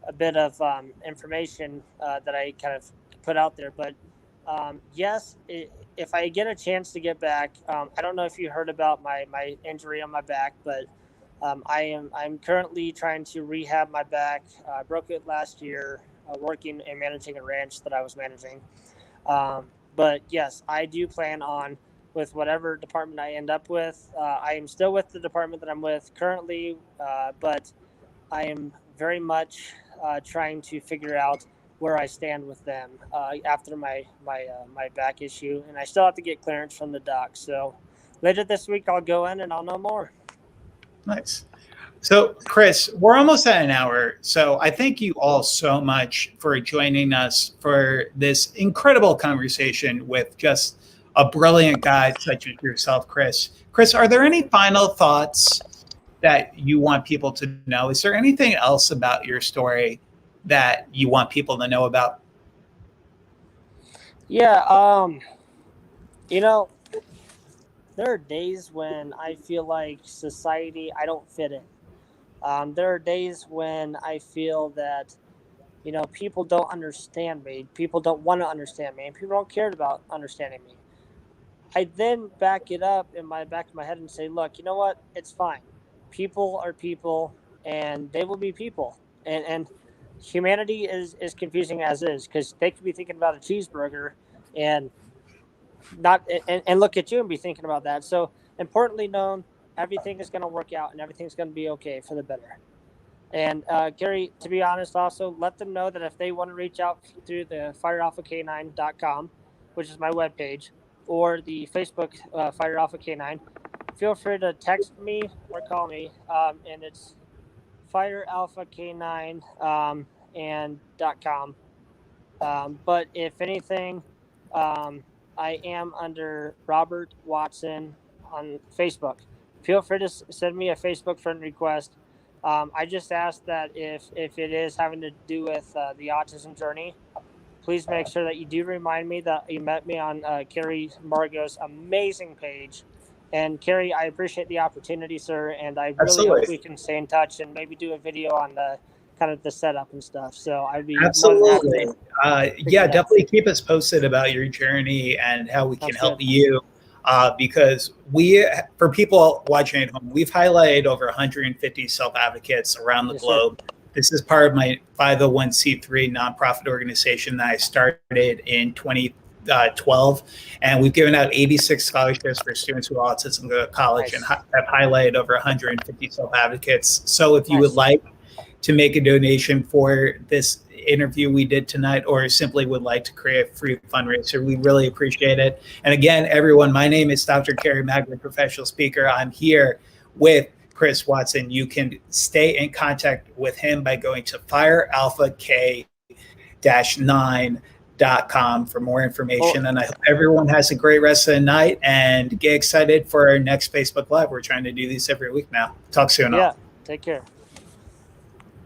a bit of information that I kind of put out there, but yes, if I get a chance to get back, I don't know if you heard about my injury on my back, but I'm currently trying to rehab my back. I broke it last year, working and managing a ranch that I was managing. But yes, I do plan on with whatever department I end up with. I am still with the department that I'm with currently, but I am very much trying to figure out where I stand with them after my back issue, and I still have to get clearance from the doc. So later this week, I'll go in and I'll know more. Nice. So, Chris, we're almost at an hour. So, I thank you all so much for joining us for this incredible conversation with just a brilliant guy such as yourself, Chris. Chris, are there any final thoughts that you want people to know? Is there anything else about your story that you want people to know about? Yeah, you know, there are days when I feel like society I don't fit in. There are days when I feel that people don't understand me, people don't want to understand me, and people don't care about understanding me. I then back it up in my back of my head and say, look, you know what? It's fine. People are people, and they will be people. And humanity is confusing as is because they could be thinking about a cheeseburger and not and look at you and be thinking about that. So importantly known, everything is going to work out and everything's going to be okay for the better. And Gary, to be honest, also let them know that if they want to reach out through the firealphacanine.com, which is my webpage, or the Facebook Fire Alpha Canine, feel free to text me or call me. And it's Fire Alpha Canine and .com. But if anything, um, I am under Robert Watson on Facebook. Feel free to send me a Facebook friend request. I just ask that if it is having to do with the autism journey, please make sure that you do remind me that you met me on Kerry Margot's amazing page. And Kerry, I appreciate the opportunity, sir, and I really hope Absolutely. we can stay in touch and maybe do a video on the kind of the setup and stuff. So I'd be more than happy Absolutely. to figure Yeah, it out. definitely keep us posted about your journey and how we can Sounds help good. you. Because for people watching at home, we've highlighted over 150 self-advocates around the Yes, sir. globe. This is part of my 501c3 nonprofit organization that I started in 2012. And we've given out 86 scholarships for students with autism go to college and Nice. have highlighted over 150 self-advocates. So if you would Nice. like to make a donation for this interview we did tonight, or simply would like to create a free fundraiser, we really appreciate it. And again, everyone, my name is Dr. Kerry Magrin, professional speaker. I'm here with Chris Watson. You can stay in contact with him by going to firealpha-9.com for more information. And I hope everyone has a great rest of the night and get excited for our next Facebook Live. We're trying to do these every week now. Talk soon. Yeah. Take care.